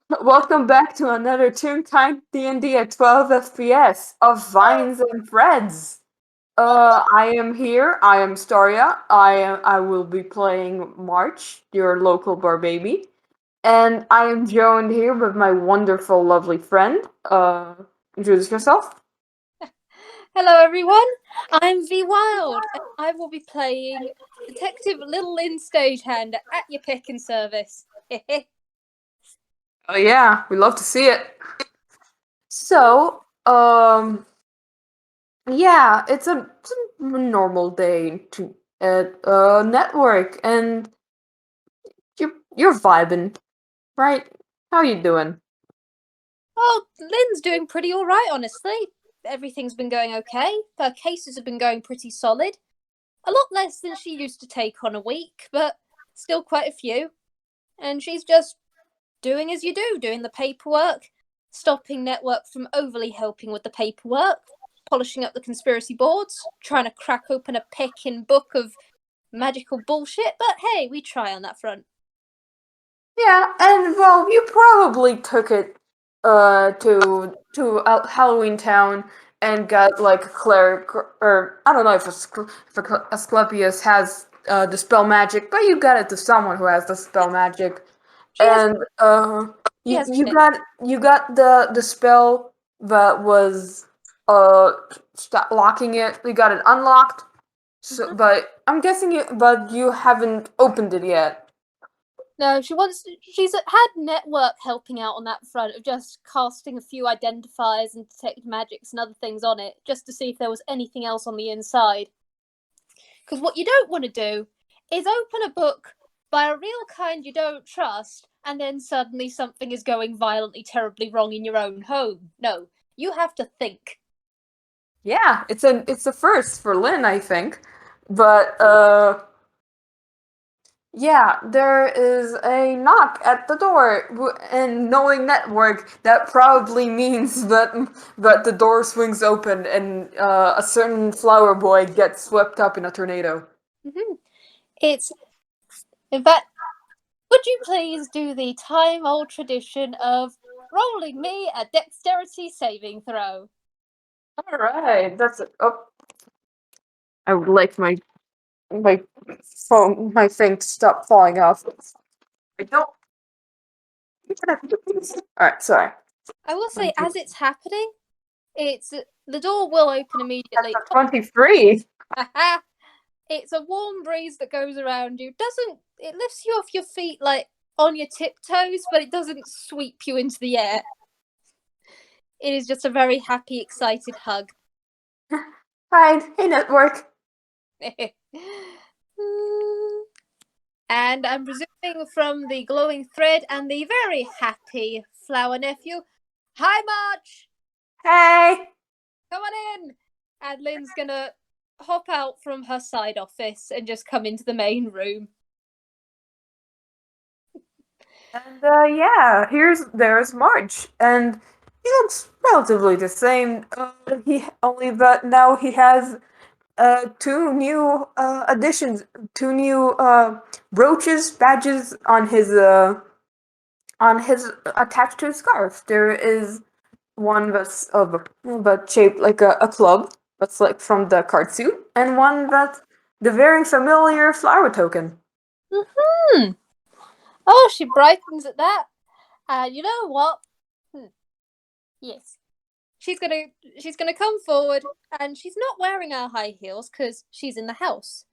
Welcome back to another Toonkind D&D at 12 FPS of Vines and Threads. I am here. I am Staria. I will be playing March, your local bar baby, and I am joined here with my wonderful, lovely friend. Introduce yourself. Hello, everyone. I'm Vwild, and I will be playing Detective Little Lynn Stagehand at your pick and service. Oh yeah, we love to see it. So, yeah, it's a normal day at network, and you're vibing. Right. How you doing? Oh, Lynn's doing pretty all right, honestly. Everything's been going okay. Her cases have been going pretty solid. A lot less than she used to take on a week, but still quite a few. And she's just doing as you do, doing the paperwork, stopping Network from overly helping with the paperwork, polishing up the conspiracy boards, trying to crack open a picking book of magical bullshit, but hey, we try on that front. Yeah, and well, you probably took it to Halloween Town and got like a cleric, or I don't know if Asclepius has the spell magic, but you got it to someone who has the spell magic, She has and she you has you chip. got you got the spell that was uh stop locking it. You got it unlocked. So, Mhm. but you haven't opened it yet. No, she's had Network helping out on that front of just casting a few identifiers and detect magics and other things on it, just to see if there was anything else on the inside. Because what you don't want to do is open a book by a real kind you don't trust, and then suddenly something is going violently, terribly wrong in your own home. No, you have to think. Yeah, it's a first for Lynn, I think. But yeah, there is a knock at the door, and knowing network, that probably means that the door swings open and a certain flower boy gets swept up in a tornado. Mm-hmm. It's in fact, would you please do the time old tradition of rolling me a dexterity saving throw? All right, that's it. Oh, I would like my my thing to stop falling off. I don't. All right, sorry. I will say, as it's happening, it's the door will open That's immediately. a 23. It's a warm breeze that goes around you. Doesn't it lifts you off your feet like on your tiptoes, but it doesn't sweep you into the air. It is just a very happy, excited hug. Hi, hey, network. And I'm presuming from the glowing thread and the very happy flower nephew. Hi, March! Hey. Come on in! And Lynn's gonna hop out from her side office and just come into the main room. And yeah, there's March, and he looks relatively the same. He only but now he has two new additions, two new brooches, badges on his attached to his scarf. There is one that's but shaped like a club, that's like from the card suit, and one that's the very familiar flower token. Hmm. Oh, she brightens at that. And you know what? Hmm. Yes. She's gonna she's gonna come forward and she's not wearing her high heels because she's in the house.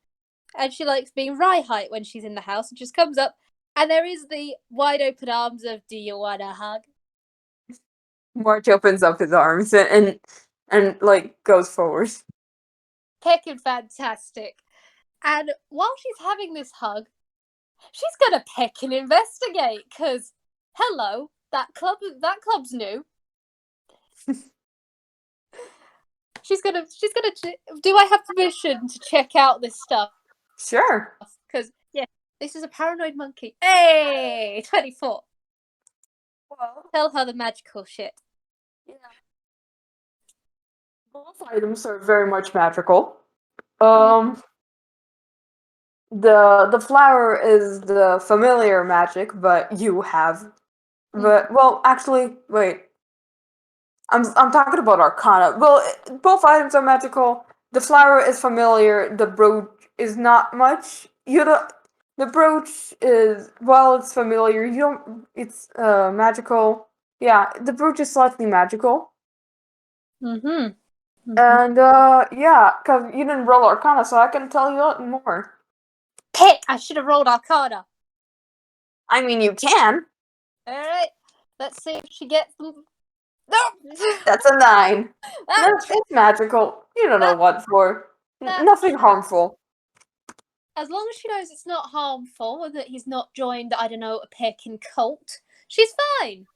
And she likes being rye height when she's in the house and just comes up and there is the wide open arms of do you wanna hug? March opens up his arms and like goes forward. Peckin' fantastic. And while she's having this hug, she's gonna peck and investigate because hello, that club's new. She's gonna do I have permission to check out this stuff? Sure. Because yeah, this is a paranoid monkey. Hey, 24. Well, Tell her the magical shit. yeah. Both items are very much magical. Mm. Um, the flower is the familiar magic, but you have But well, actually, wait. I'm talking about Arcana. Well, both items are magical. The flower is familiar. The brooch is not much. You don't. The brooch is well, it's familiar. You don't. It's magical. Yeah, the brooch is slightly magical. Mm-hmm. And yeah, cause you didn't roll Arcana, so I can tell you more. Hey, I should have rolled Arcana. I mean, you can. All right, let's see if she gets them. No, That's a 9. that, No, it's magical. You don't know that, what for. that. Nothing harmful. As long as she knows it's not harmful and that he's not joined, I don't know, a Pekin cult, she's fine.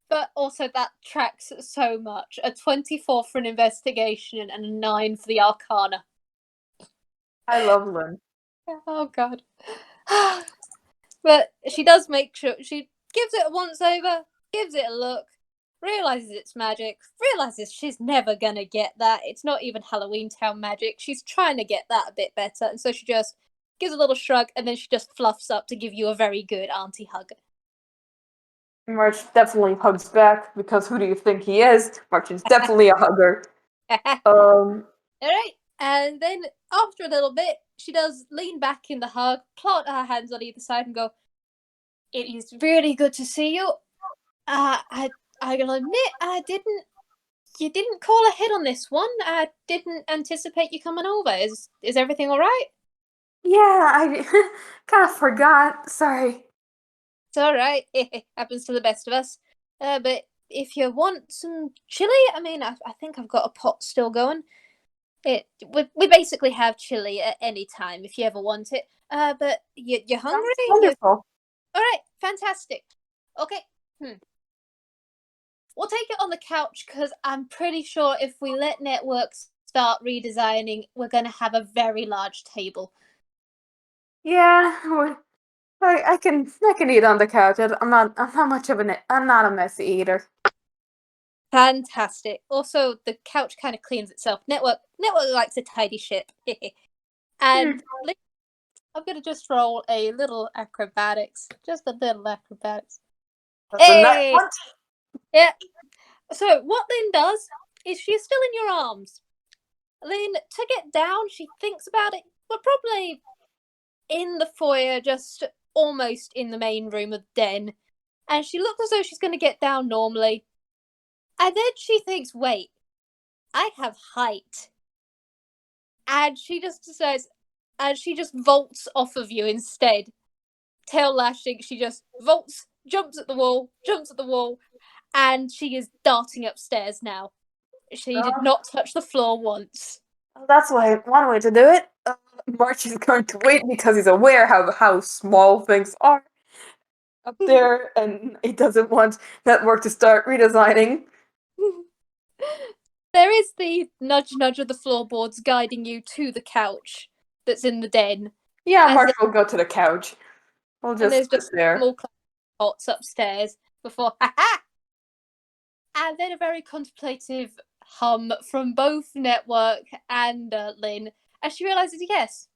But also that tracks so much. A 24 for an investigation and a 9 for the Arcana. I love Lynn. Oh god. But she does make sure she gives it a once over, gives it a look, realizes it's magic, realizes she's never gonna get that. It's not even Halloween Town magic. She's trying to get that a bit better, and so she just gives a little shrug and then she just fluffs up to give you a very good auntie hug. March definitely hugs back because who do you think he is? March is definitely a hugger. Alright. And then after a little bit, she does lean back in the hug, plant her hands on either side, and go, "It is really good to see you. I gotta admit, you didn't call ahead on this one. I didn't anticipate you coming over. Is everything alright?" Yeah, I kind of forgot. Sorry. It's alright. It happens to the best of us. But if you want some chili, I mean, I think I've got a pot still going. We basically have chili at any time if you ever want it. But you're hungry? Sounds wonderful. All right, fantastic. Okay, we'll take it on the couch because I'm pretty sure if we let networks start redesigning, we're going to have a very large table. Yeah, I can eat on the couch. I'm not much of I'm not a messy eater. Fantastic. Also, the couch kind of cleans itself. Network likes a tidy ship. And I'm going to just roll a little acrobatics. Just a little acrobatics. That's a nut Hey! punch. Yeah. So, what Lynn does is she's still in your arms. Lynn, to get down, she thinks about it. We're probably in the foyer, just almost in the main room of the den. And she looks as though she's going to get down normally. And then she thinks, wait, I have height. And she just says, and she just vaults off of you instead. Tail lashing, she just vaults, jumps at the wall, and she is darting upstairs now. She did not touch the floor once. That's one way to do it. March is going to wait because he's aware how small things are up there, and he doesn't want network to start redesigning. There is the nudge nudge of the floorboards guiding you to the couch that's in the den. Yeah, March will go to the couch. We'll And just there's sit just there. small pots upstairs before ha. And then a very contemplative hum from both Network and Lynn as she realizes, yes,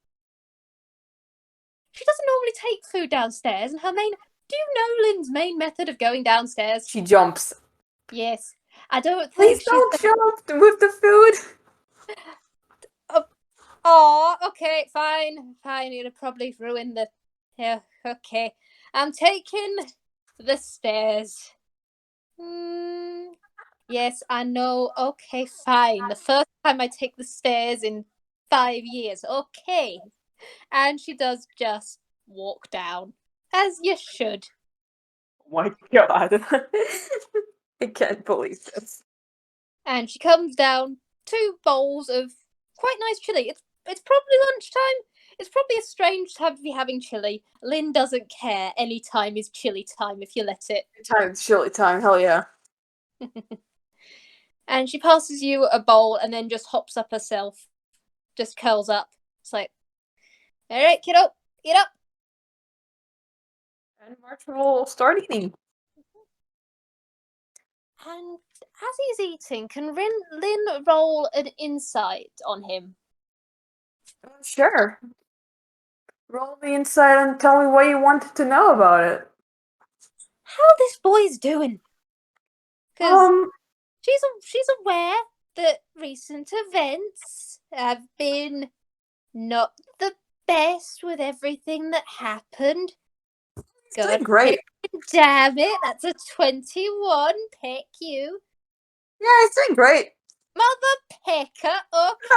she doesn't normally take food downstairs, and her main. Do you know Lynn's main method of going downstairs? She jumps. Yes. I don't Please think she's. don't jump with the food. Oh, okay, fine. It'll probably ruin the. Yeah, okay. I'm taking the stairs. Yes, I know. Okay, fine. The first time I take the stairs in 5 years. Okay. And she does just walk down, as you should. Oh my god. I can't believe this. And she comes down, 2 bowls of quite nice chili. It's probably lunchtime. It's probably a strange time to be having chili. Lynn doesn't care. Any time is chili time if you let it. It's chili time, hell yeah. And she passes you a bowl and then just hops up herself. Just curls up. It's like, all right, kiddo, get up. And March will start eating. And as he's eating, can Lynn roll an insight on him? Sure. Roll the inside and tell me what you wanted to know about it. how this boy's doing. Because she's aware that recent events have been not the best with everything that happened. He's doing great. Damn it, that's a 21. Pick you. Yeah, he's doing great. Mother picker. Okay.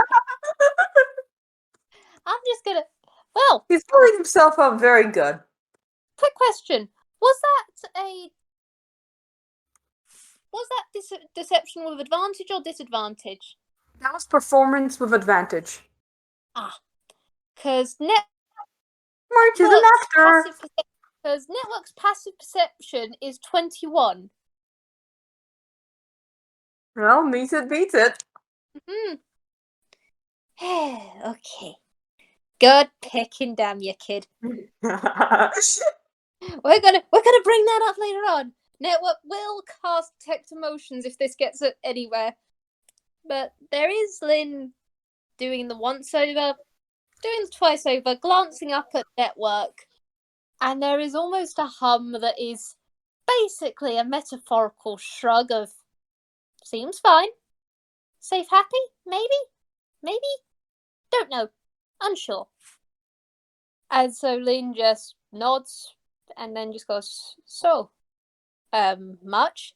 I'm just gonna. Well, he's pulling himself up very good. Quick question: Was that deception with advantage or disadvantage? That was performance with advantage. Because March is an actor. Because Network's passive perception is 21. Well, meets it beats it. Okay. Good picking, damn you, kid. We're gonna bring that up later on. Network will cast detect emotions if this gets it anywhere. But there is Lynn doing the once over, doing the twice over, glancing up at Network, and there is almost a hum that is basically a metaphorical shrug of seems fine. Safe, happy? Maybe? Don't know. Unsure. And so Lynn just nods and then just goes, so, much?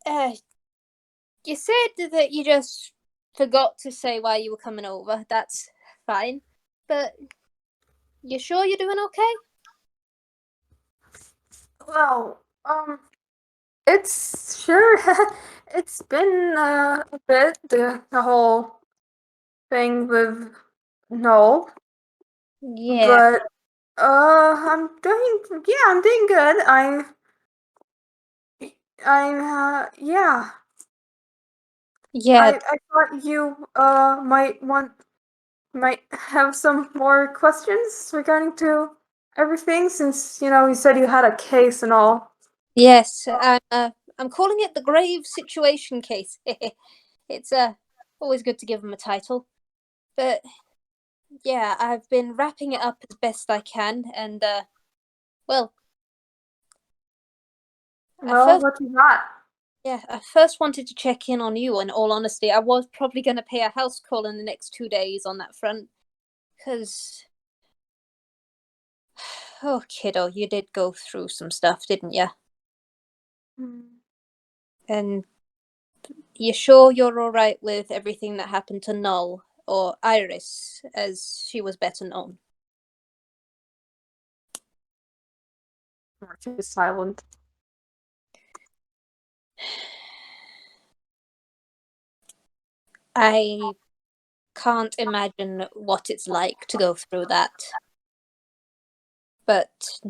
You said that you just forgot to say why you were coming over. That's fine. But you sure you're doing okay? Well, it's sure it's been a bit the whole thing with Noel. Yeah. But I'm doing good. Yeah. Yeah. I thought you might have some more questions regarding to everything since you said you had a case and all. Yes. I'm calling it the grave situation case. It's always good to give them a title. But yeah, I've been wrapping it up as best I can, and well, What you got? yeah, I first wanted to check in on you. In all honesty, I was probably going to pay a house call in the next 2 days on that front, because oh, kiddo, you did go through some stuff, didn't you? And you sure you're all right with everything that happened to Null, or Iris, as she was better known? March is silent. I can't imagine what it's like to go through that. But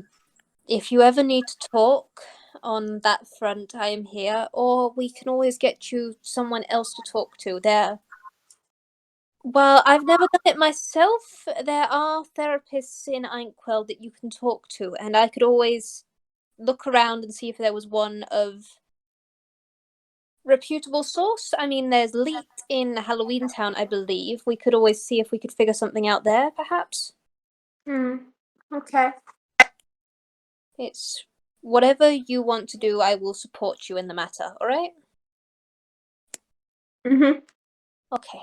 if you ever need to talk on that front, I am here, or we can always get you someone else to talk to. Well, I've never done it myself. There are therapists in Vwild that you can talk to, and I could always look around and see if there was one of reputable source. I mean, there's Leet in Halloween Town, I believe. We could always see if we could figure something out there, perhaps. Okay. It's whatever you want to do, I will support you in the matter, alright? Okay.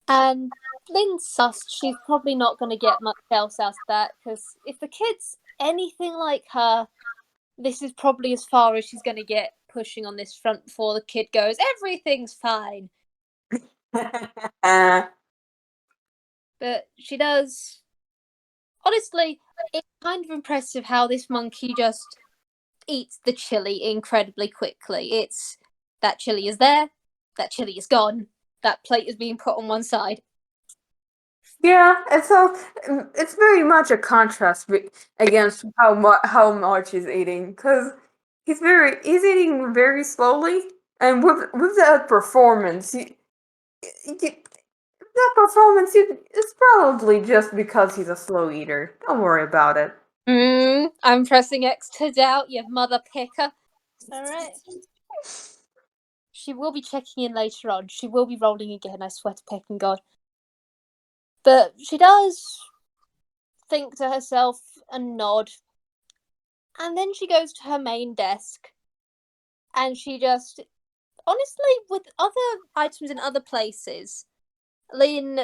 And Lynn's sus, she's probably not going to get much else out of that, because if the kid's anything like her, this is probably as far as she's going to get pushing on this front before the kid goes, everything's fine. But she does. Honestly, it's kind of impressive how this monkey just eats the chili incredibly quickly. It's that chili is there, that chili is gone, that plate is being put on one side. Yeah, it's very much a contrast against how March is eating because he's eating very slowly, and with that performance, it's probably just because he's a slow eater. Don't worry about it. I'm pressing X to doubt, you mother picker. Alright. She will be checking in later on. She will be rolling again, I swear to pecking God. But she does think to herself and nod. And then she goes to her main desk, and she just, honestly, with other items in other places, Lynn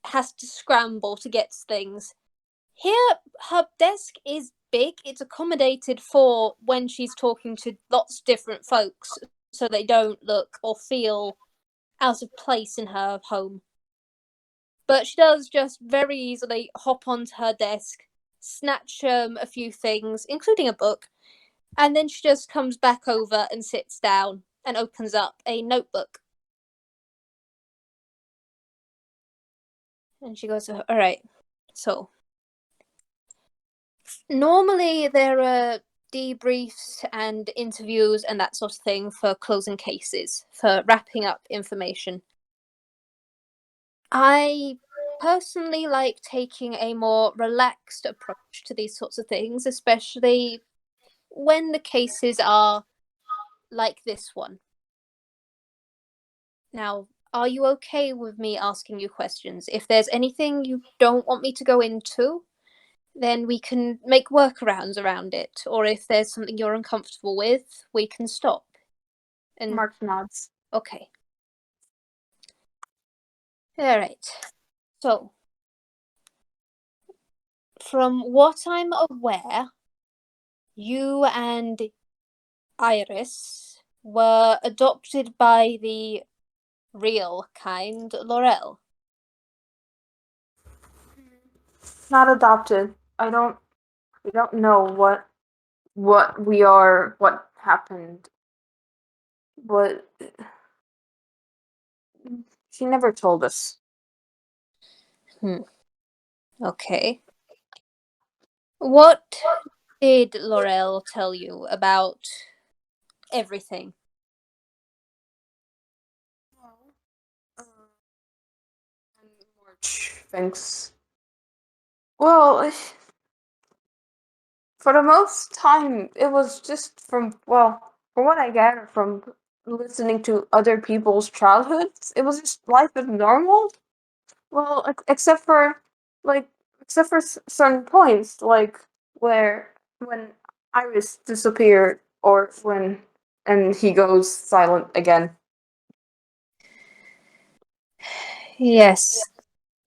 has to scramble to get things. Here, her desk is big. It's accommodated for when she's talking to lots of different folks, so they don't look or feel out of place in her home. But she does just very easily hop onto her desk, snatch a few things, including a book, and then she just comes back over and sits down and opens up a notebook. And she goes, all right, so normally there are debriefs and interviews and that sort of thing for closing cases, for wrapping up information. I personally like taking a more relaxed approach to these sorts of things, especially when the cases are like this one. Now, are you okay with me asking you questions? If there's anything you don't want me to go into, then we can make workarounds around it. Or if there's something you're uncomfortable with, we can stop. And Mark nods. okay. All right. So, from what I'm aware, you and Iris were adopted by the real kind, Laurel. Not adopted. We don't know what we are, what happened. But she never told us. Okay. What did Laurel tell you about everything? March thinks. Well, for the most time, it was just from what I gathered from listening to other people's childhoods, it was just life as normal. Well, except for like, except for certain points, like where when Iris disappeared, or when and he goes silent again. Yes,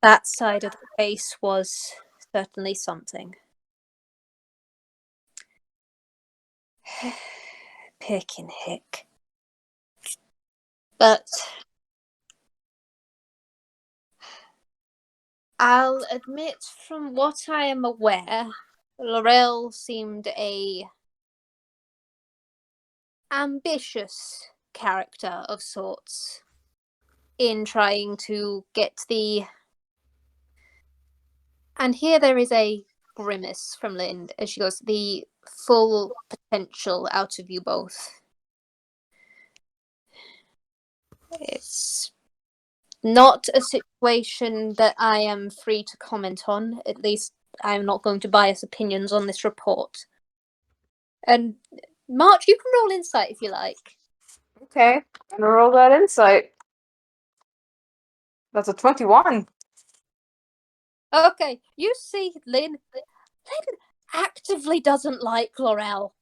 that side of the face was certainly something. Picking hick. But I'll admit, from what I am aware, Laurel seemed a ambitious character of sorts in trying to get the. And here there is a grimace from Lynn as she goes, the full potential out of you both. It's not a situation that I am free to comment on. At least I'm not going to bias opinions on this report. And March, you can roll insight if you like. Okay, I'm gonna roll that insight. That's a 21. Okay, you see, Lynn actively doesn't like Laurel.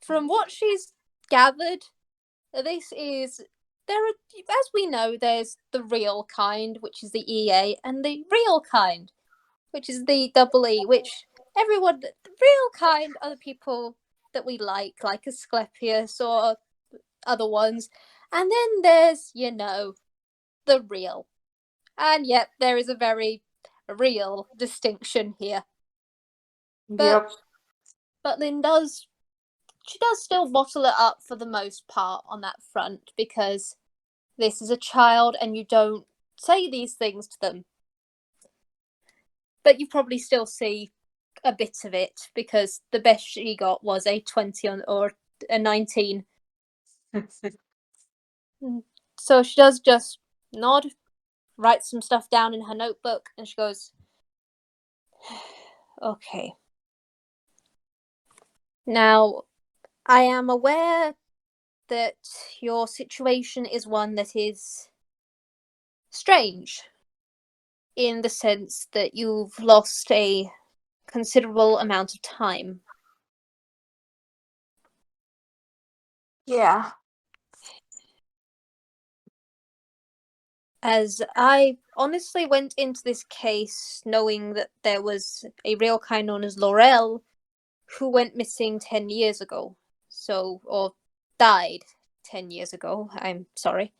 From what she's gathered, this is there are, as we know, there's the real kind, which is the EA, and the real kind, which is the double E, which everyone, the real kind are the people that we like Asclepius or other ones. And then there's, the real. And yet there is a very real distinction here. But Yep. but Lynn does still bottle it up for the most part on that front, because this is a child and you don't say these things to them. But you probably still see a bit of it, because the best she got was a 20 or a 19. So she does just nod, write some stuff down in her notebook, and she goes, okay. Now, I am aware that your situation is one that is strange, in the sense that you've lost a considerable amount of time. Yeah. As I honestly went into this case knowing that there was a real kind known as Laurel who went missing 10 years ago. So, or died 10 years ago. I'm sorry.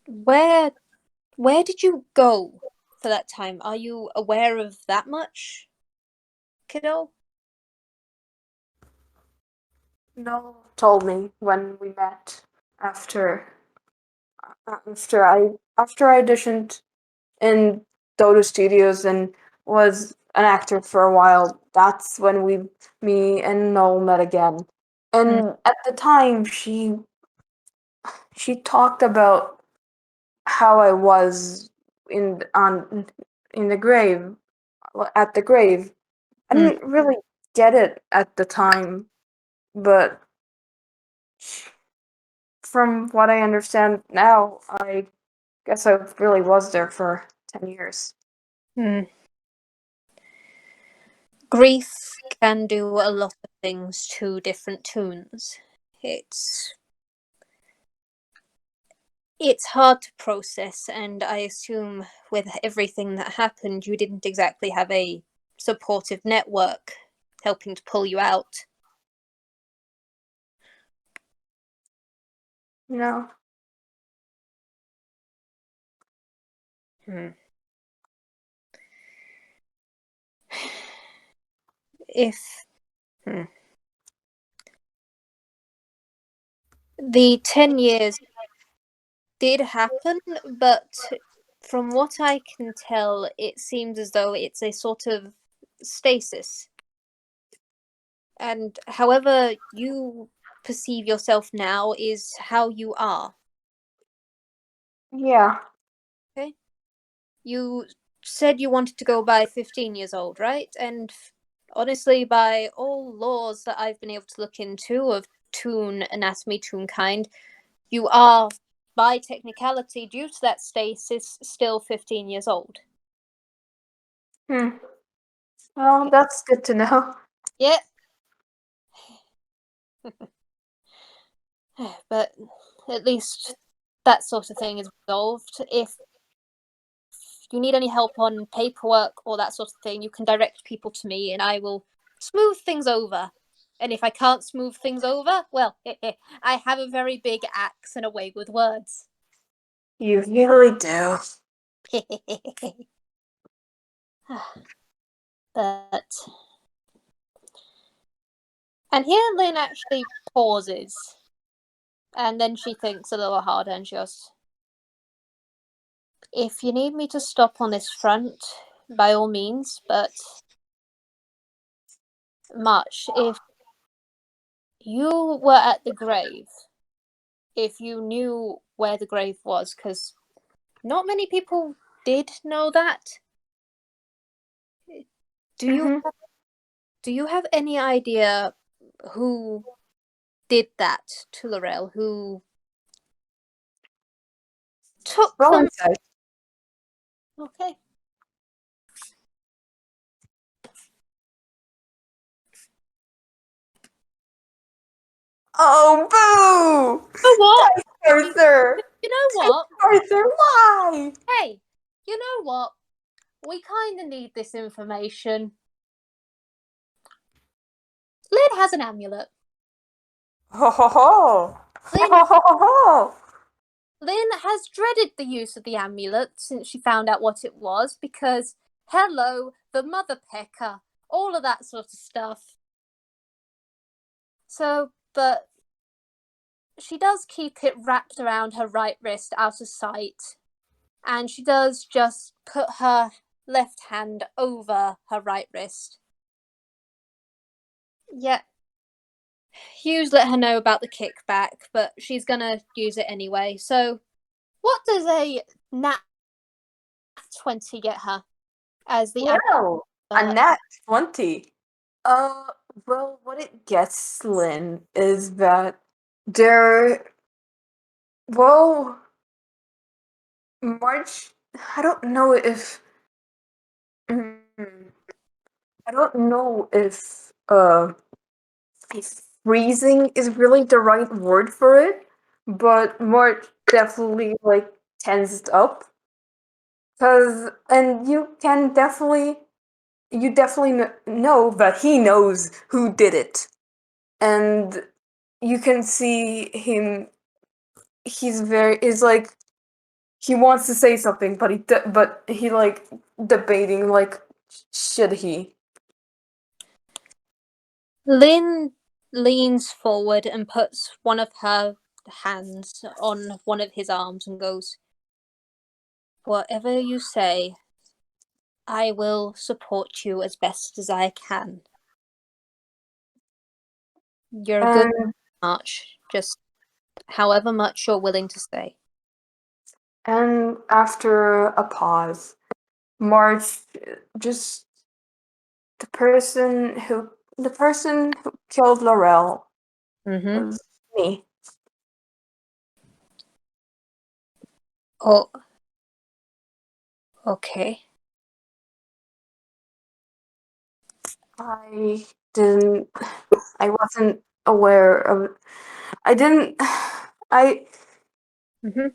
Where did you go for that time? Are you aware of that much, kiddo? No told me when we met after after I auditioned in Dodo Studios and was an actor for a while. That's when me and Noel met again. And at the time, she talked about how I was in the grave at the grave. I Mm. didn't really get it at the time, but from what I understand now, I guess I really was there for 10 years. Mm. Grief can do a lot of things to different tunes. It's it's hard to process, and I assume with everything that happened, you didn't exactly have a supportive network helping to pull you out. You know? Hmm. If hmm. The 10 years did happen, but from what I can tell, it seems as though it's a sort of stasis. And however you perceive yourself now is how you are. Yeah. Okay? You said you wanted to go by 15 years old, right? And honestly, by all laws that I've been able to look into of toon anatomy, Toonkind, you are, by technicality, due to that stasis, still 15 years old. Hmm. Well, that's good to know. Yeah. But at least that sort of thing is resolved. If you need any help on paperwork or that sort of thing, you can direct people to me and I will smooth things over. And if I can't smooth things over, well, I have a very big axe and a way with words. You really do. But. And here Lynn actually pauses. And then she thinks a little harder and she goes, if you need me to stop on this front, by all means, but March, if you were at the grave, if you knew where the grave was, because not many people did know that, do you Mm-hmm. do you have any idea who did that to Laurel? Who took Roll them? inside. Okay. Oh, boo! You know what? Arthur! You know what? Arthur, why? Hey, you know what? We kind of need this information. Lynn has an amulet. Ho ho ho! Ho Lynn ho ho ho ho! Lynn has dreaded the use of the amulet since she found out what it was because, hello, the mother pecker, all of that sort of stuff. So, but she does keep it wrapped around her right wrist out of sight, and she does just put her left hand over her right wrist. Yeah, Hughes let her know about the kickback, but she's gonna use it anyway. So, what does a nat 20 get her as the Well, a amulet? nat 20. Uh, well, what it gets, Lynn, is that there. Well, March. I don't know if. Mm, I don't know if. freezing is really the right word for it, but March definitely like tensed up. And you definitely know that he knows who did it, and you can see him. Is like he wants to say something, but he like debating like should he? Lynn leans forward and puts one of her hands on one of his arms and goes, "Whatever you say, I will support you as best as I can. You're a good And March, just however much you're willing to say." and after a pause, March just the person who killed Laurel Mm-hmm. was me. Oh, okay. I didn't. I wasn't aware of. I didn't. I Mm-hmm.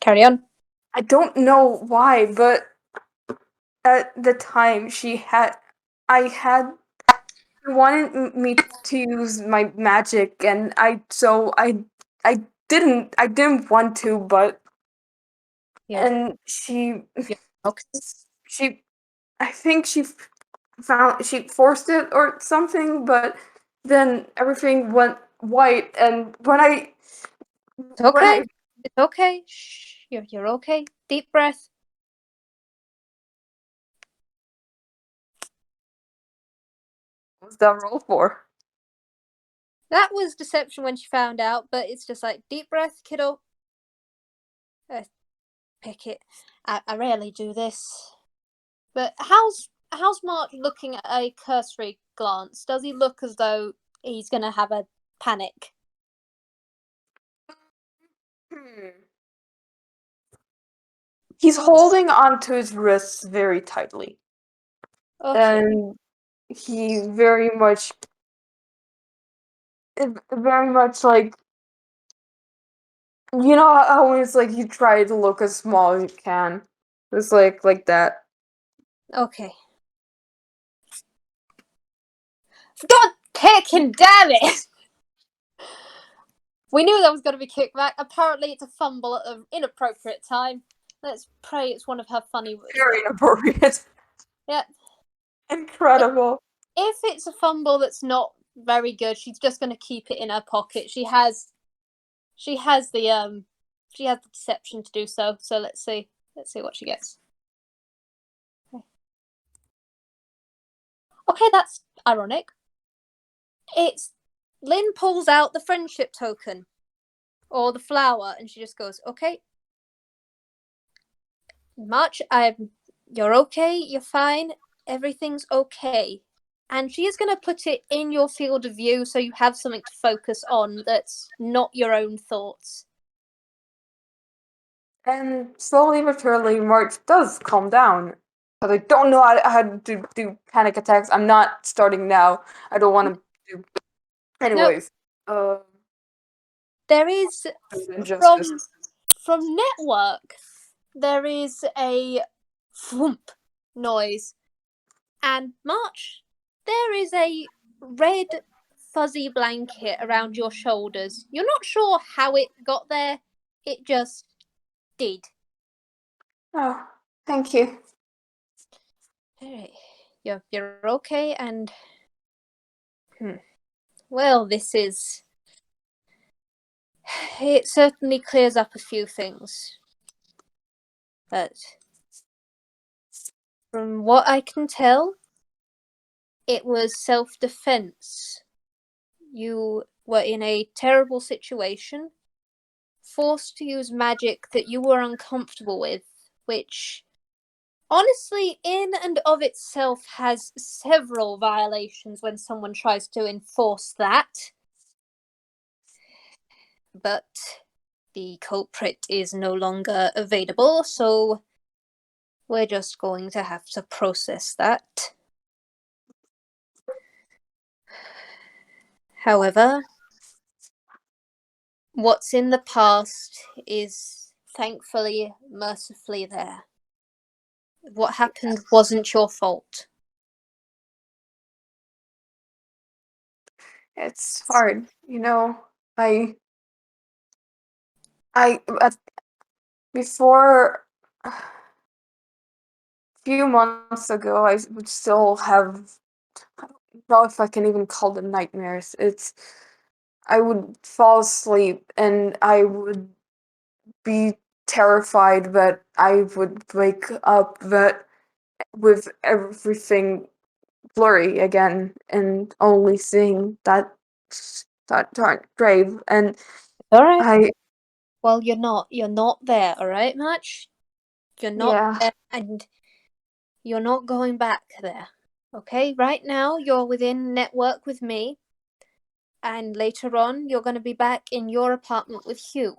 Carry on. I don't know why, but at the time I had wanted me to use my magic, and I didn't want to, but You're, and you're okay. she I think she forced it or something, but then everything went white, and It's when okay. I It's okay. Shh. You're okay. Deep breath. what was that roll for? That was deception when she found out, but it's just like deep breath, kiddo. Pick it. I rarely do this. But how's Mark looking at a cursory glance? Does he look as though he's gonna have a panic? Hmm. He's holding onto his wrists very tightly, Okay. and he very much like how it's like you try to look as small as you can. It's like that. Okay. God kicking damn it! We knew there was going to be kickback. Apparently, it's a fumble at an inappropriate time. Let's pray it's one of her funny. Very inappropriate. Yeah. Incredible. If it's a fumble that's not very good, she's just going to keep it in her pocket. She has the deception to do so. So let's see what she gets. Okay, that's ironic. It's Lynn pulls out the friendship token or the flower, and she just goes, "Okay, March, you're okay. You're fine. Everything's okay." And she is going to put it in your field of view so you have something to focus on that's not your own thoughts. And slowly but surely, March does calm down. But I don't know how to do panic attacks. I'm not starting now. I don't want to do. No, Anyways, uh, there is injustice. from network. There is a thump noise, and March, there is a red fuzzy blanket around your shoulders. You're not sure how it got there. It just did. Oh, thank you. Alright. You're okay, and well, this is. It certainly clears up a few things, but from what I can tell, it was self-defense. You were in a terrible situation, forced to use magic that you were uncomfortable with, which honestly, in and of itself, has several violations when someone tries to enforce that. But the culprit is no longer available, so we're just going to have to process that. However, what's in the past is thankfully, mercifully there. What happened wasn't your fault. It's hard, you know. I before a few months ago, I would still have. I don't know if I can even call them nightmares. I would fall asleep and I would be terrified that I would wake up that with everything blurry again and only seeing that dark grave. And All right. I Well, you're not. You're not there. All right, Match. You're not yeah. there, and you're not going back there. Okay. Right now, you're within network with me, and later on, you're going to be back in your apartment with Hugh.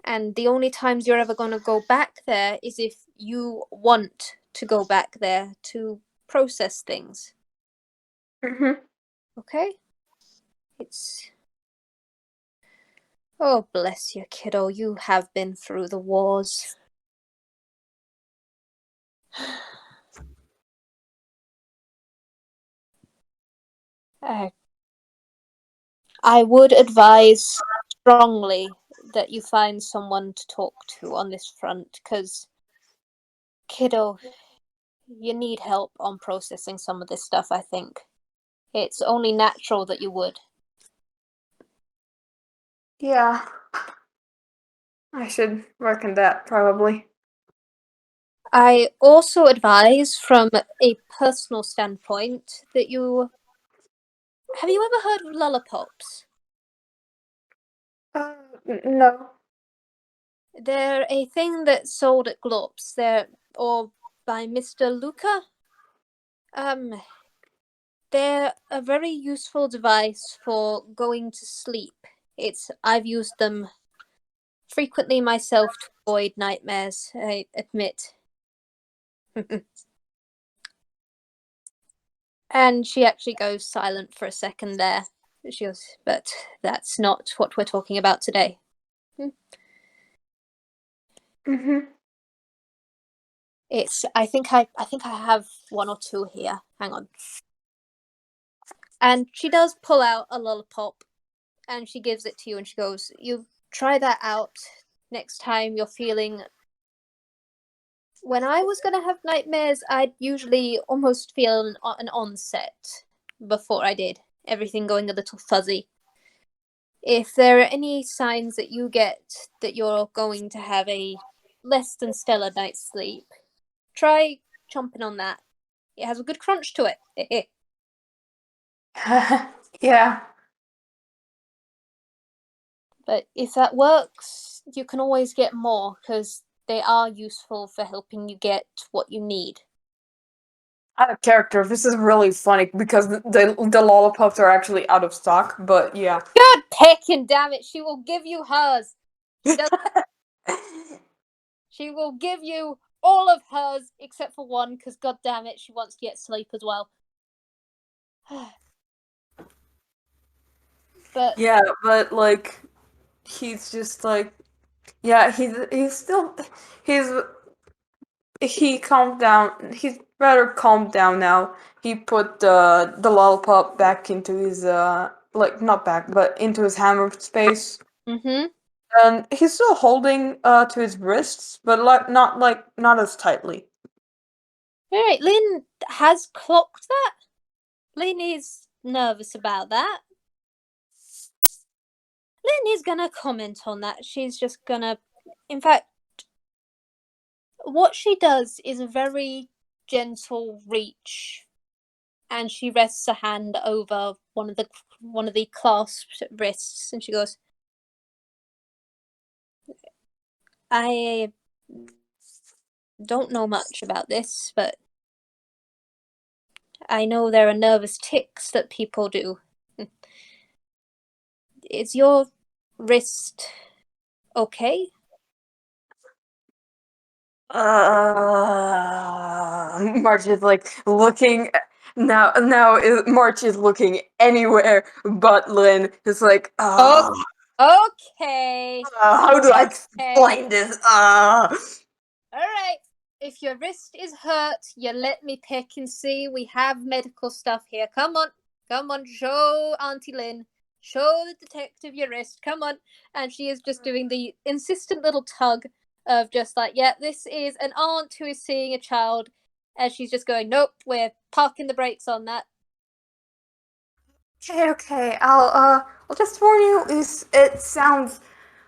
And the only times you're ever going to go back there is if you want to go back there to process things. Mhm. Okay? It's. Oh, bless you, kiddo. You have been through the wars. I would advise strongly that you find someone to talk to on this front, because, kiddo, you need help on processing some of this stuff, I think. It's only natural that you would. Yeah. I should work on that probably. I also advise, from a personal standpoint, that you. Have you ever heard of lollipops? No. They're a thing that's sold at Globes. Or by Mr. Luca. Um, they're a very useful device for going to sleep. I've used them frequently myself to avoid nightmares, I admit. And she actually goes silent for a second there. She goes, but that's not what we're talking about today. Mhm. I think I have one or two here. Hang on. And she does pull out a lollipop and she gives it to you and she goes, you try that out next time you're feeling. When I was going to have nightmares, I'd usually almost feel an onset before I did, everything going a little fuzzy. If there are any signs that you get that you're going to have a less than stellar night's sleep, try chomping on that. It has a good crunch to it. Yeah. But if that works, you can always get more, because they are useful for helping you get what you need. Out of character. This is really funny because the lollipops are actually out of stock, but yeah. God pecking damn it, she will give you hers. She does. She will give you all of hers except for one, because god damn it, she wants to get sleep as well. But Yeah, but like he's just like yeah, he's still he's he calmed down. He's rather calmed down now. He put the lollipop back into his like not back, but into his hammer space. mm-hmm. And he's still holding to his wrists, but not as tightly. All right, Lynn has clocked that. Lynn is nervous about that. Lynn is gonna comment on that. She's just gonna. In fact, what she does is a very gentle reach, and she rests a hand over one of the clasped wrists, and she goes, I don't know much about this, but I know there are nervous tics that people do. Is your wrist okay? Marge is like looking Now, March is looking anywhere but Lynn. It's like, Okay. how do I Okay. explain this? Alright. If your wrist is hurt, you let me pick and see. We have medical stuff here. Come on. Come on. Show Auntie Lynn. Show the detective your wrist. Come on. And she is just doing the insistent little tug of just like, yeah, this is an aunt who is seeing a child. And she's just going, nope, we're parking the brakes on that. Okay. I'll just warn you. It sounds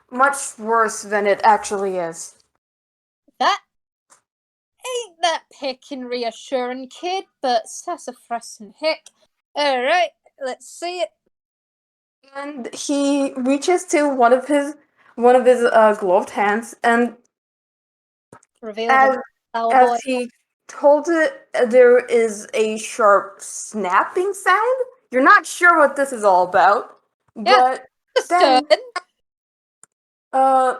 much worse than it actually is. That ain't that pickin' reassuring, kid, but sassafras and heck. Alright, let's see it. And he reaches to one of his gloved hands, and Reveal as the flower boy. as he holds it, there is a sharp snapping sound. You're not sure what this is all about, Yeah, but then disturbing.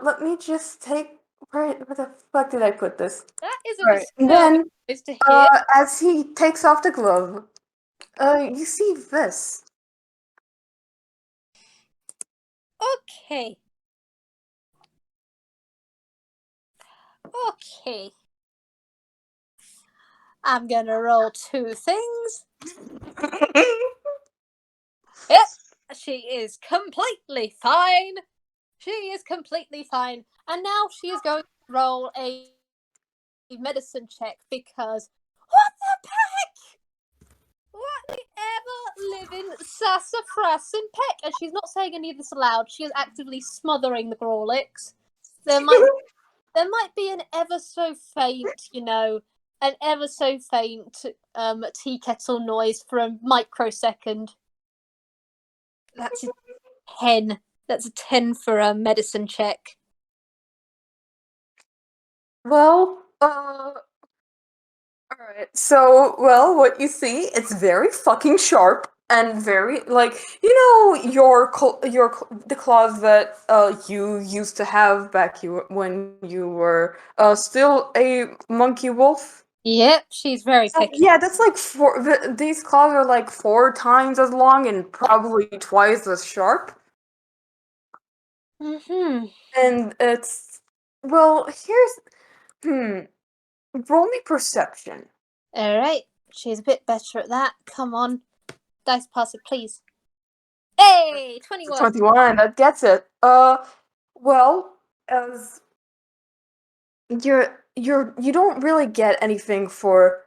let me just take where the fuck did I put this? That is a Right. And disturbing then noise to hear. as he takes off the glove, you see this. Okay. Okay. I'm gonna roll two things. Yep, she is completely fine. She is completely fine. And now she is going to roll a medicine check because what the heck? What the ever living sassafras and peck? And she's not saying any of this aloud. She is actively smothering the Grawlix. There might be an ever so faint, an ever so faint tea kettle noise for a microsecond. That's a 10. That's a 10 for a medicine check. Well, alright. So, well, what you see, it's very fucking sharp and very like the claws that you used to have back when you were still a monkey wolf. Yep, she's very So, picky. yeah, that's like these claws are like 4 times as long and probably twice as sharp. Mm-hmm. And it's well, roll me perception. Alright, she's a bit better at that. Come on. Dice pass it, please. Hey, 21. 21, that gets it. Well, as you don't really get anything for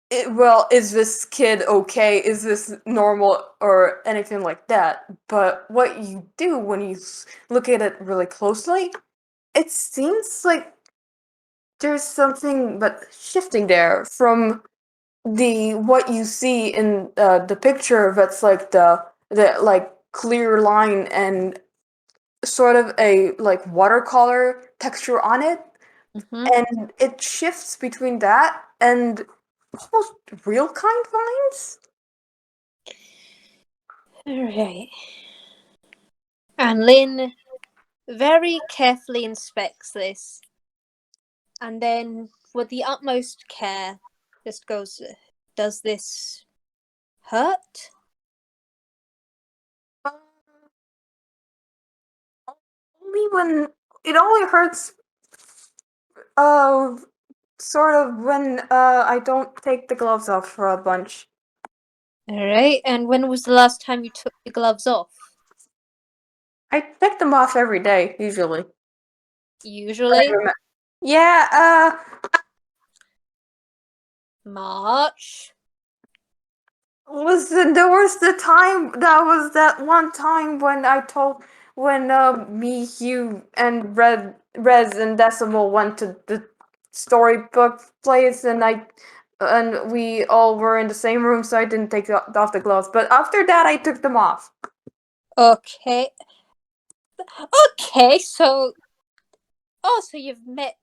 it, well, is this kid okay? Is this normal or anything like that? But what you do when you look at it really closely, it seems like there's something but shifting there from the what you see in the picture that's like the like clear line and sort of a like watercolor texture on it, Mm-hmm. and it shifts between that and almost real kind vines. Alright. And Lynn very carefully inspects this, and then, with the utmost care, just goes, does this hurt? Uh, Only when it only hurts, uh, sort of when I don't take the gloves off for a bunch. Alright, and when was the last time you took the gloves off? I take them off every day, usually. Usually? Yeah, March? listen, there was the time that was that one time when I told when me, you, and Rez and Decimal went to the storybook place, and we all were in the same room, so I didn't take off the gloves. But after that, I took them off. Okay. Okay, so... Oh, so you've met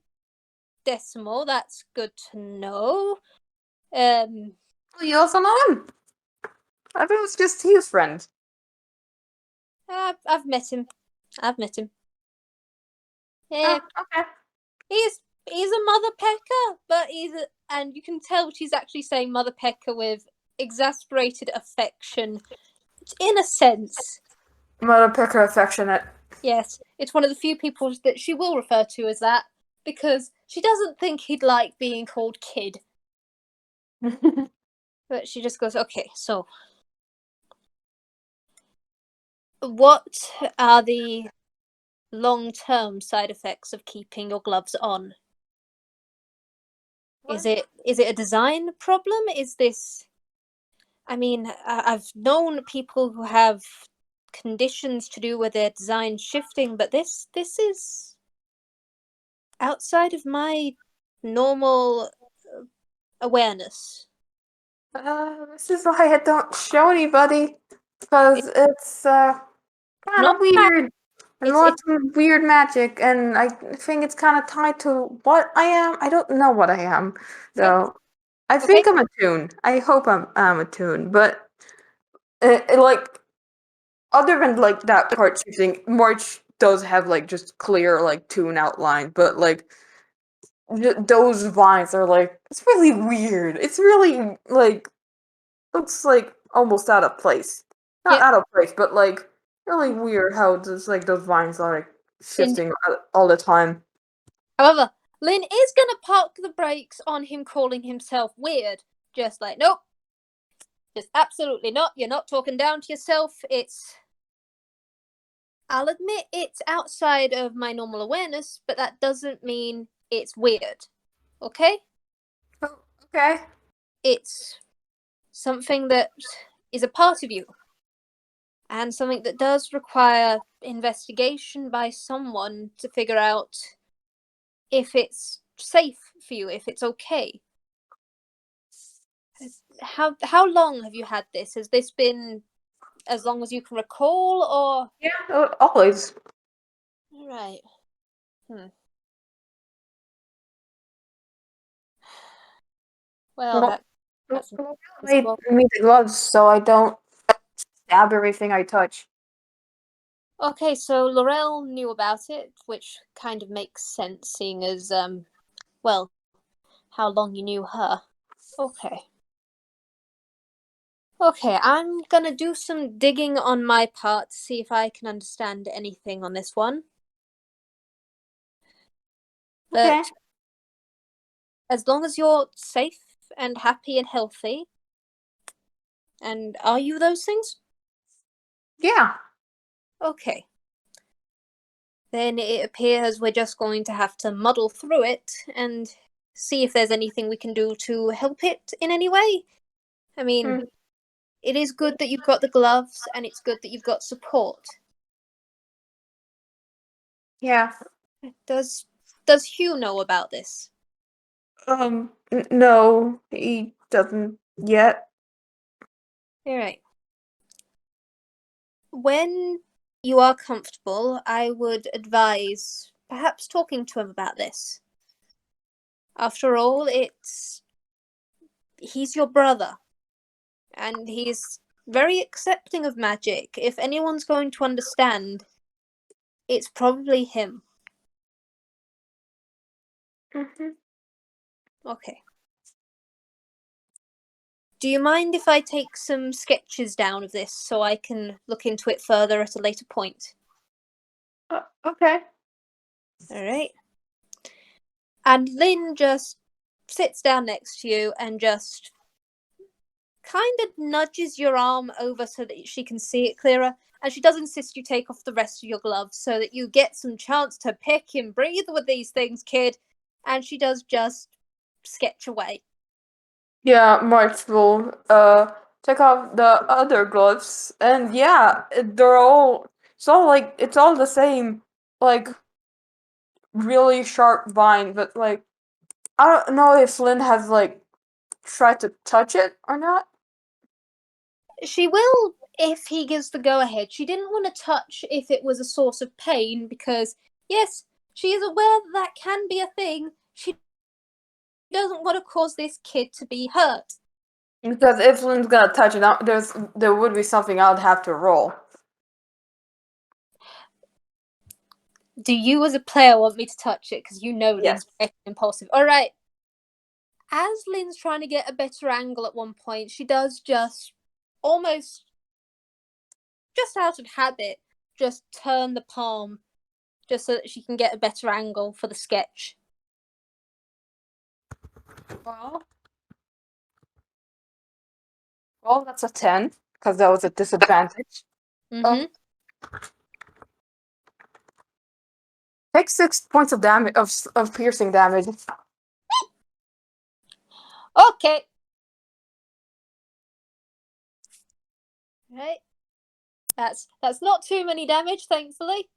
Decimal, that's good to know. You also know him. I thought it was just his friend. I've met him. I've met him. Oh, Yeah, okay. he's a mother pecker, but and you can tell she's actually saying mother pecker with exasperated affection, in a sense. I'm gonna pick her affectionate. Yes, it's one of the few people that she will refer to as that, because she doesn't think he'd like being called kid. But she just goes, okay, so what are the long-term side effects of keeping your gloves on? Is it a design problem? Is this... I mean, I've known people who have conditions to do with their design shifting, but this is outside of my normal awareness. This is why I don't show anybody, because it's kind Not of bad. weird and It's lots of weird magic, and I think it's kind of tied to what I am. I don't know what I am, though. I okay. think I'm a toon. I hope I'm a toon, but like other than like that part shifting, March does have like just clear like toon outline, but like those vines are like it's really weird. It's really like looks like almost out of place. Not Yep. out of place, but like really weird how just like those vines are like shifting all the time. However, Lynn is gonna park the brakes on him calling himself weird. Just like, nope, just absolutely not. You're not talking down to yourself. I'll admit it's outside of my normal awareness, but that doesn't mean it's weird. Okay? Oh, okay. It's something that is a part of you, and something that does require investigation by someone to figure out if it's safe for you, if it's okay. How long have you had this? Has this been as long as you can recall, or... Yeah, always. Right. Well, Well, that's made well. me the gloves so I don't stab everything I touch. Okay, so Laurel knew about it, which kind of makes sense, seeing as well, how long you knew her. Okay. Okay, I'm gonna do some digging on my part to see if I can understand anything on this one. Okay. But as long as you're safe and happy and healthy, and are you those things? Yeah. Okay. Then it appears we're just going to have to muddle through it and see if there's anything we can do to help it in any way. I mean, it is good that you've got the gloves, and it's good that you've got support. Yeah. Does Hugh know about this? No, he doesn't yet. Alright. When you are comfortable, I would advise perhaps talking to him about this. After all, he's your brother, and he's very accepting of magic. If anyone's going to understand, it's probably him. Mm-hmm. Okay. Do you mind if I take some sketches down of this so I can look into it further at a later point? Okay. Alright. And Lynn just sits down next to you and just kind of nudges your arm over so that she can see it clearer. And she does insist you take off the rest of your gloves so that you get some chance to pick and breathe with these things, kid. And she does just sketch away. Yeah, March will take off the other gloves, and yeah, they're all it's all the same, like really sharp vine, but like I don't know if Lynn has like tried to touch it or not. She will if he gives the go ahead. She didn't want to touch if it was a source of pain because, yes, she is aware that can be a thing. She doesn't want to cause this kid to be hurt. Because if Lynn's gonna touch it, there would be something I'd have to roll. Do you, as a player, want me to touch it? Because you know Yes. Lynn's very impulsive. All right. as Lynn's trying to get a better angle at one point, she does just almost just out of habit, just turn the palm just so that she can get a better angle for the sketch. Well, that's a 10, because that was a disadvantage. Mm-hmm. Take 6 points of damage of piercing damage. Okay. Right. That's not too many damage, thankfully.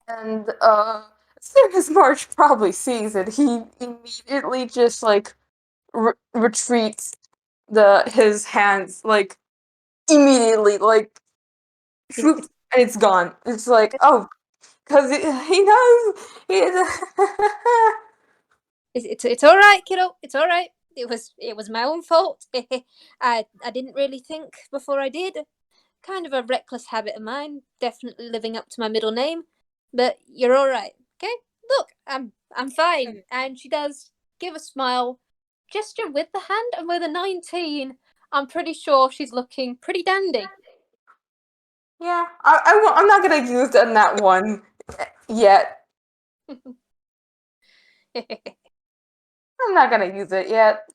And as soon as March probably sees it, he immediately just like retreats his hands like immediately, like shoop, and it's gone. It's like, oh, because he knows It's all right, kiddo. It's all right. It was my own fault. I didn't really think before I did. Kind of a reckless habit of mine. Definitely living up to my middle name. But you're all right. Okay? Look, I'm fine. And she does give a smile, gesture with the hand, and with a 19, I'm pretty sure she's looking pretty dandy. Yeah, I'm not gonna use that one yet. I'm not gonna use it yet.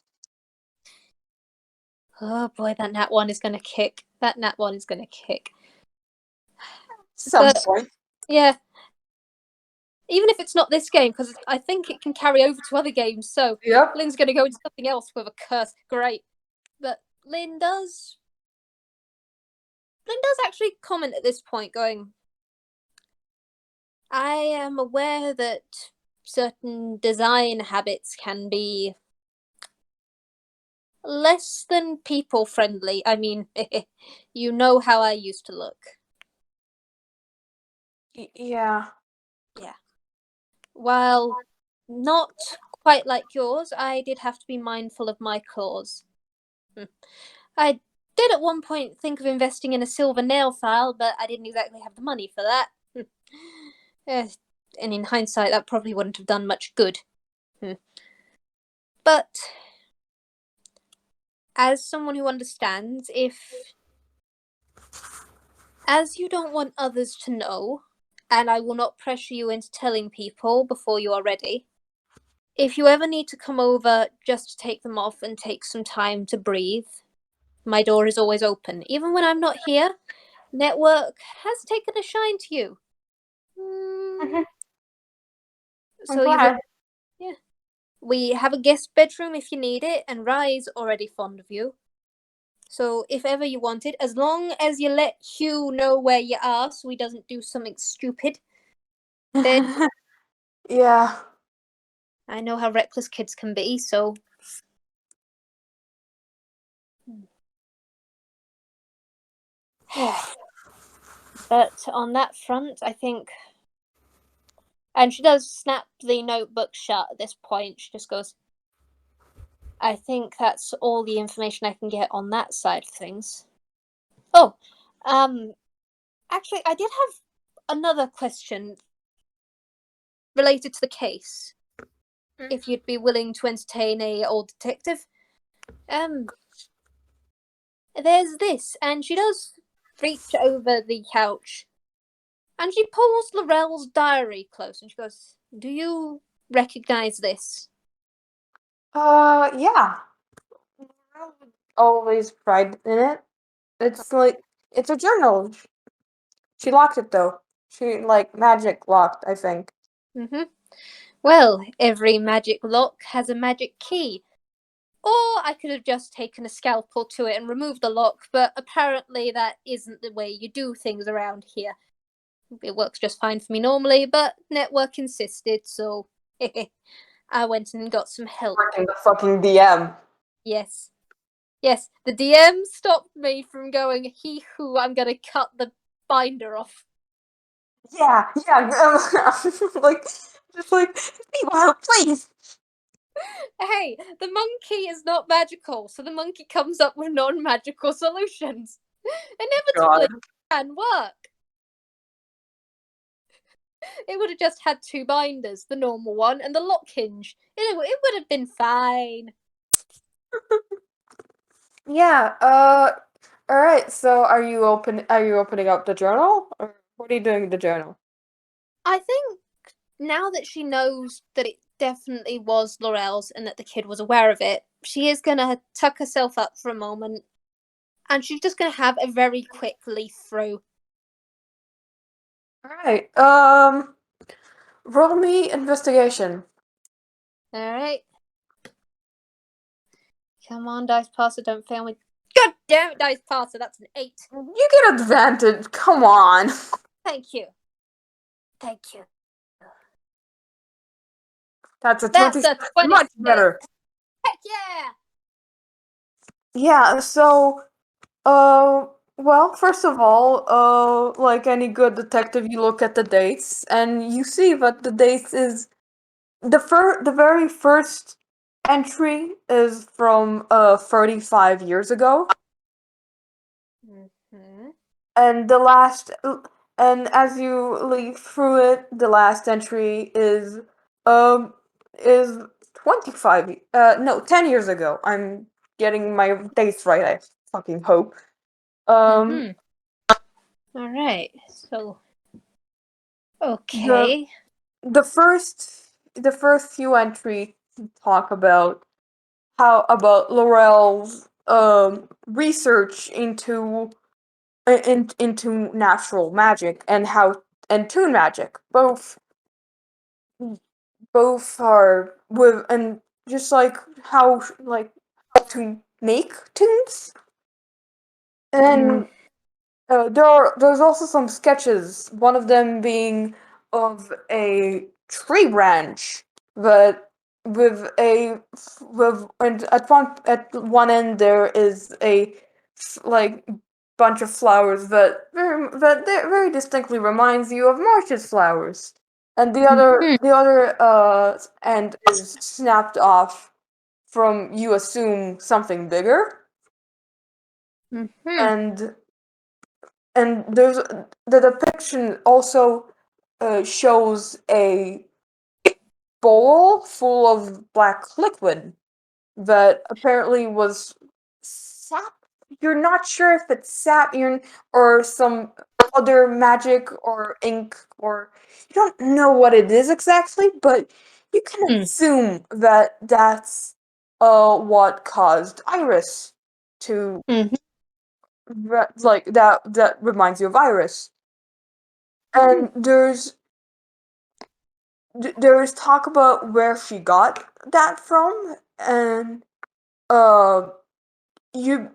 Oh boy, that nat one is gonna kick. That nat one is gonna kick. Some point. Yeah. Even if it's not this game, because I think it can carry over to other games. So Yep. Lynn's going to go into something else with a curse. Great. But Lynn does actually comment at this point, going, I am aware that certain design habits can be less than people friendly. I mean, you know how I used to look. Yeah. Yeah. While not quite like yours, I did have to be mindful of my claws. I did at one point think of investing in a silver nail file, but I didn't exactly have the money for that. And in hindsight, that probably wouldn't have done much good. But as someone who understands, as you don't want others to know, and I will not pressure you into telling people before you are ready, if you ever need to come over just to take them off and take some time to breathe, my door is always open. Even when I'm not here, network has taken a shine to you. So yeah. We have a guest bedroom if you need it, and Rye's already fond of you. So if ever you want it, as long as you let Hugh know where you are so he doesn't do something stupid, then Yeah. I know how reckless kids can be, so but on that front, I think, and she does snap the notebook shut at this point. She just goes, I think that's all the information I can get on that side of things. Oh, actually, I did have another question related to the case. If you'd be willing to entertain a old detective. There's this, and she does reach over the couch, and she pulls Laurel's diary close, and she goes, do you recognize this? Yeah. Always pride in it. It's like, it's a journal. She locked it though. She, like, magic locked, I think. Well, every magic lock has a magic key. Or I could have just taken a scalpel to it and removed the lock, but apparently that isn't the way you do things around here. It works just fine for me normally, but network insisted, so I went and got some help. Freaking the fucking DM. Yes. Yes, the DM stopped me from going, hee-hoo, I'm gonna cut the binder off. Yeah, like, just like, meanwhile, please. Hey, the monkey is not magical, so the monkey comes up with non-magical solutions. Inevitably, God. can work. It would have just had 2 binders, the normal one and the lock hinge. It would have been fine. Yeah. All right. So, are you opening up the journal, or what are you doing with the journal? I think now that she knows that it definitely was Laurel's and that the kid was aware of it, she is gonna tuck herself up for a moment, and she's just gonna have a very quick leaf through. All right. Roll me investigation. All right. Come on, dice passer, don't fail me. God damn it, dice passer, that's an 8. You get advantage. Come on. Thank you. Thank you. That's a That's 20. a 26. Much better. Heck yeah! Yeah. So, well, first of all, like any good detective, you look at the dates and you see that the dates is the very first entry is from 35 years ago, Mm-hmm. and the last and as you leaf through it, the last entry um is 25 no 10 years ago. I'm getting my dates right, I fucking hope. um Mm-hmm. All right. So, the okay. the first few entries talk about Laurel's research into natural magic and toon magic. Both are with and just like how to make tunes. Mm. And there's also some sketches. One of them being of a tree branch, but and at one end there is a like bunch of flowers that very distinctly reminds you of March's flowers, and Mm-hmm. the other end is snapped off from, you assume, something bigger. Mm-hmm. and there's the depiction also shows a bowl full of black liquid that apparently was sap. You're not sure if it's sap or some other magic or ink, or you don't know what it is exactly, but you can Mm. assume that that's what caused Iris to Mm-hmm. like that reminds you of Iris. And there's talk about where she got that from, and uh you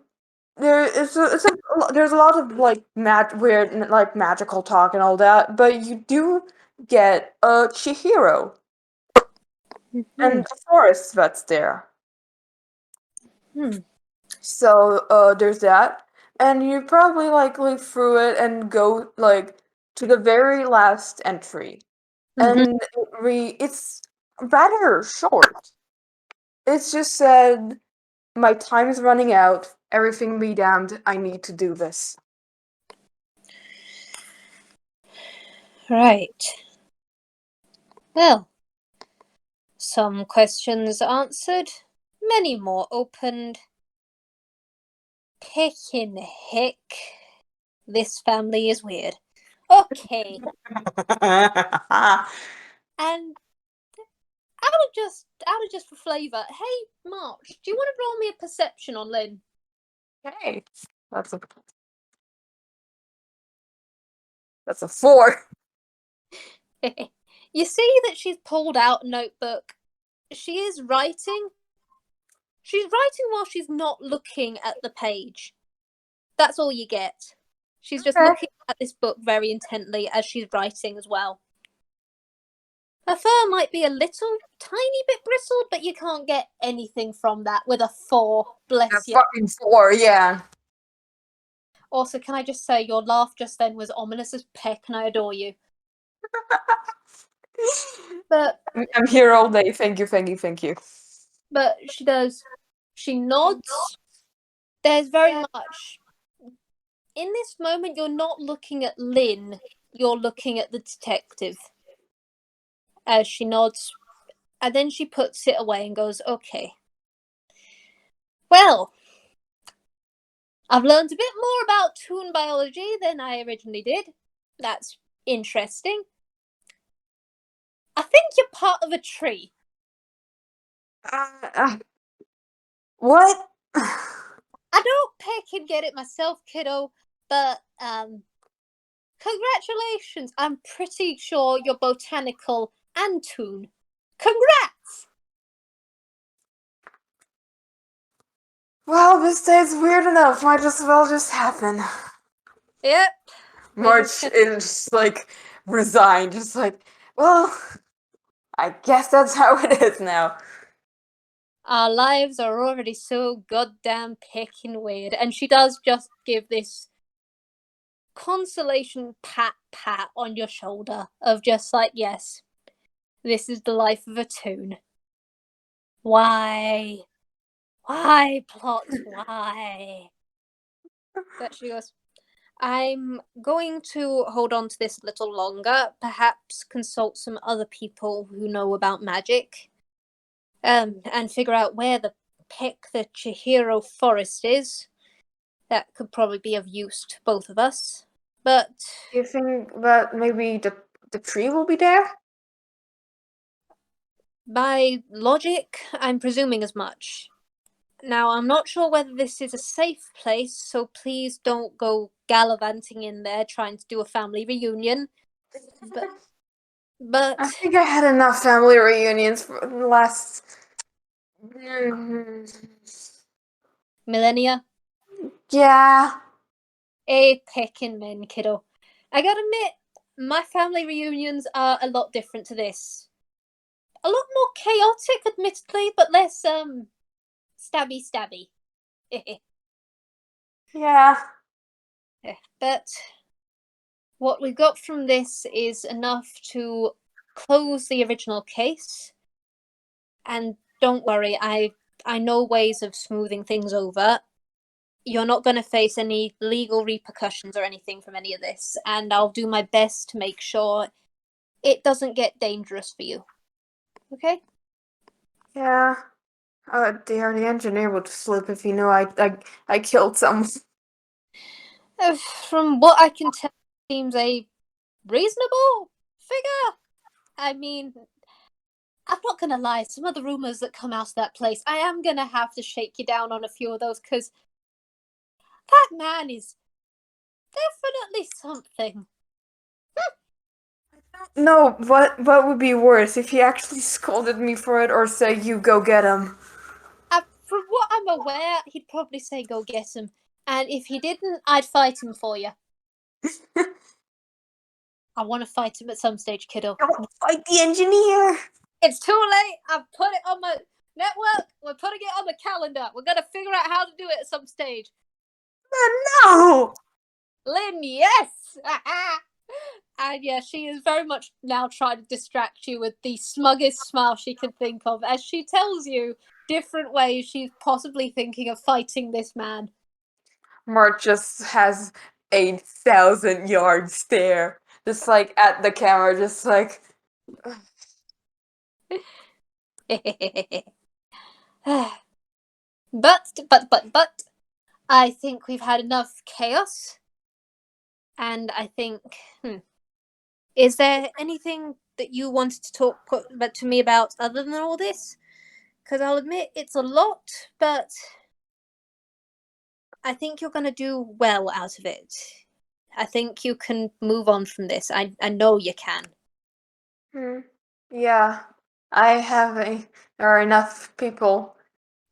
there's a lot of like weird like magical talk and all that, but you do get Chihiro Mm-hmm. and the forest that's there. Hmm. So there's that, and you probably like leaf through it and go like to the very last entry, Mm-hmm. and it's rather short. It's just said, "My time is running out. Everything be damned. I need to do this." Right. Well, some questions answered, many more opened. Pickin' hick. This family is weird. Okay, and out of just for flavour. Hey, March, do you want to roll me a perception on Lynn? Okay, that's a that's a 4. You see that she's pulled out a notebook. She is writing. She's writing while she's not looking at the page. That's all you get. She's just Okay. looking at this book very intently as she's writing as well. Her fur might be a little tiny bit bristled, but you can't get anything from that with a 4. A Bless you. fucking 4, yeah. Also, can I just say your laugh just then was ominous as peck, and I adore you. But I'm here all day. Thank you, thank you, thank you. she does. She nods. There's very much in this moment. You're not looking at Lynn. You're looking at the detective. as she nods, and then she puts it away and goes, "Okay. Well, I've learned a bit more about toon biology than I originally did. That's interesting. I think you're part of a tree." What? I don't pick and get it myself, kiddo, but congratulations. I'm pretty sure you're botanical and toon. Congrats! Well, this day's weird enough. Might as well just happen. Yep. March is just like resigned, just like, well, I guess that's how it is now. Our lives are already so goddamn picking weird. And she does just give this consolation pat on your shoulder of just like, yes, this is the life of a toon. Why? Why, plot? Why? But she goes, I'm going to hold on to this a little longer, perhaps consult some other people who know about magic, and figure out where the Chihiro forest is. That could probably be of use to both of us. But Do you think that maybe the tree will be there? by logic, I'm presuming as much. Now, I'm not sure whether this is a safe place, so please don't go gallivanting in there trying to do a family reunion. But I think I had enough family reunions for the last millennia, yeah. a pecking men, kiddo. I gotta admit, my family reunions are a lot different to this. A lot more chaotic, admittedly, but less stabby. Yeah. But what we got from this is enough to close the original case. And don't worry, I know ways of smoothing things over. You're not going to face any legal repercussions or anything from any of this, and I'll do my best to make sure it doesn't get dangerous for you. Okay? Yeah. Oh dear, the engineer would slip if he knew I killed someone. From what I can tell, seems a reasonable figure. I mean, I'm not gonna lie, some of the rumors that come out of that place, I am gonna have to shake you down on a few of those, because that man is definitely something. No, what would be worse if he actually scolded me for it or say you go get him? From what I'm aware, he'd probably say go get him. And if he didn't, I'd fight him for you. I want to fight him at some stage, kiddo. Don't fight the engineer! It's too late. I've put it on my network. We're putting it on the calendar. We're going to figure out how to do it at some stage. No! Lynn, yes! And yeah, she is very much now trying to distract you with the smuggest smile she can think of as she tells you different ways she's possibly thinking of fighting this man. Mark just has a 1,000-yard stare, just like at the camera, just like. but, I think we've had enough chaos. And I think, is there anything that you wanted to talk to me about other than all this? Because I'll admit it's a lot, but I think you're going to do well out of it. I think you can move on from this. I know you can. Yeah, there are enough people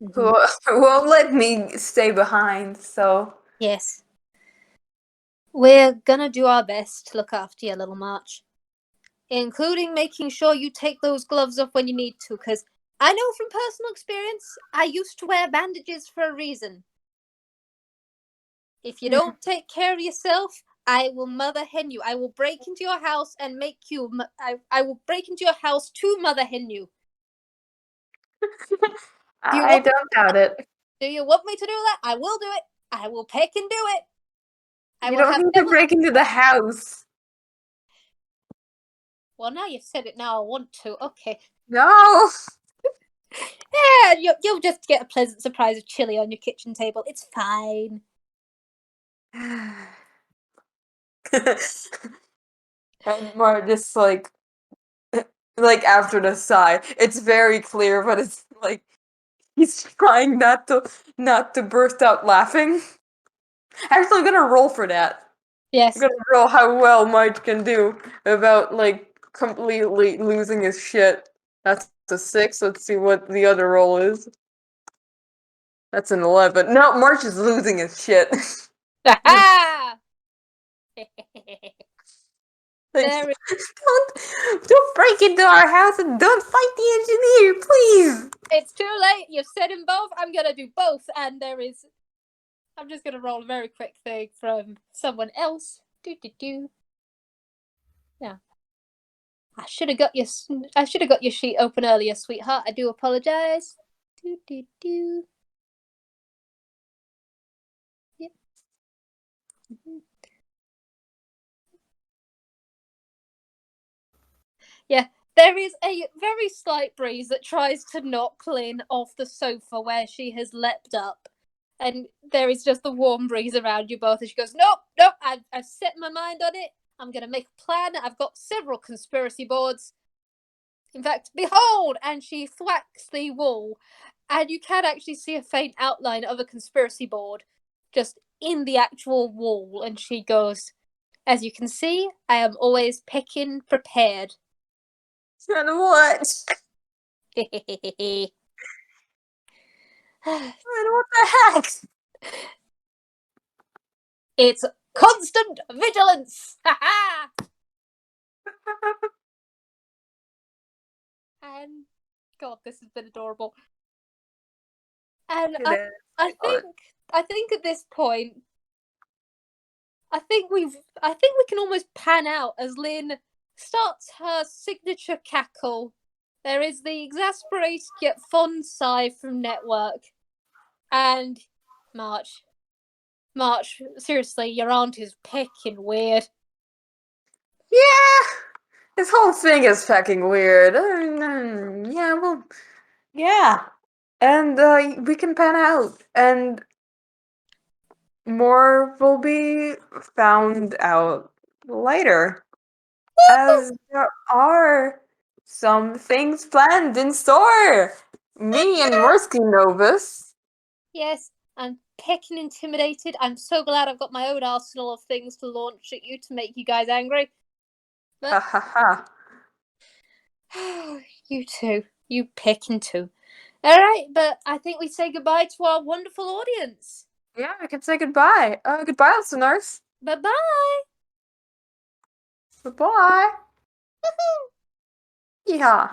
who Mm-hmm. won't let me stay behind, so. Yes. We're gonna do our best to look after you, little March. Including making sure you take those gloves off when you need to, because I know from personal experience, I used to wear bandages for a reason. If you don't take care of yourself, I will mother hen you. I will break into your house and make you. I will break into your house to mother hen you. I don't doubt it. Do you want me to do that? I will do it. I will pick and do it. You don't need to break into the house. Well, now you've said it, now I want to. Okay. No! Yeah, you'll just get a pleasant surprise of chili on your kitchen table. It's fine. And more just like after the sigh. It's very clear, but it's like he's trying not to burst out laughing. Actually, I'm gonna roll for that. Yes. I'm gonna roll how well Mike can do about like completely losing his shit. That's a 6. Let's see what the other roll is. That's an 11. No, March is losing his shit. Ha! Like, There is, don't break into our house and don't fight the engineer, please. it's too late. You've said them both. I'm gonna do both, and there is. I'm just gonna roll a very quick thing from someone else. Now, I should have got your sheet open earlier, sweetheart. I do apologize. Yep. Yeah, there is a very slight breeze that tries to knock Lynn off the sofa where she has leapt up. And there is just the warm breeze around you both. And she goes, nope, nope, I've set my mind on it. I'm going to make a plan. I've got several conspiracy boards. In fact, behold! And she thwacks the wall. And you can actually see a faint outline of a conspiracy board just in the actual wall. And she goes, as you can see, I am always picking prepared. And what? And And what the heck? it's constant vigilance. And God, this has been adorable. And I think at this point, I think we can almost pan out as Lynn starts her signature cackle. There is the exasperated yet fond sigh from Network, and March, seriously, your aunt is picking weird. Yeah, this whole thing is fucking weird. Yeah, well, yeah, and we can pan out, and more will be found out later, as there are some things planned in store. Me and Morsky know this. Yes, I'm picking intimidated. I'm so glad I've got my own arsenal of things to launch at you to make you guys angry. Ha But ha ha. you two, you picking too. All right, but I think we say goodbye to our wonderful audience. Yeah, we can say goodbye. Goodbye, listeners. Bye bye. Goodbye. Yeah.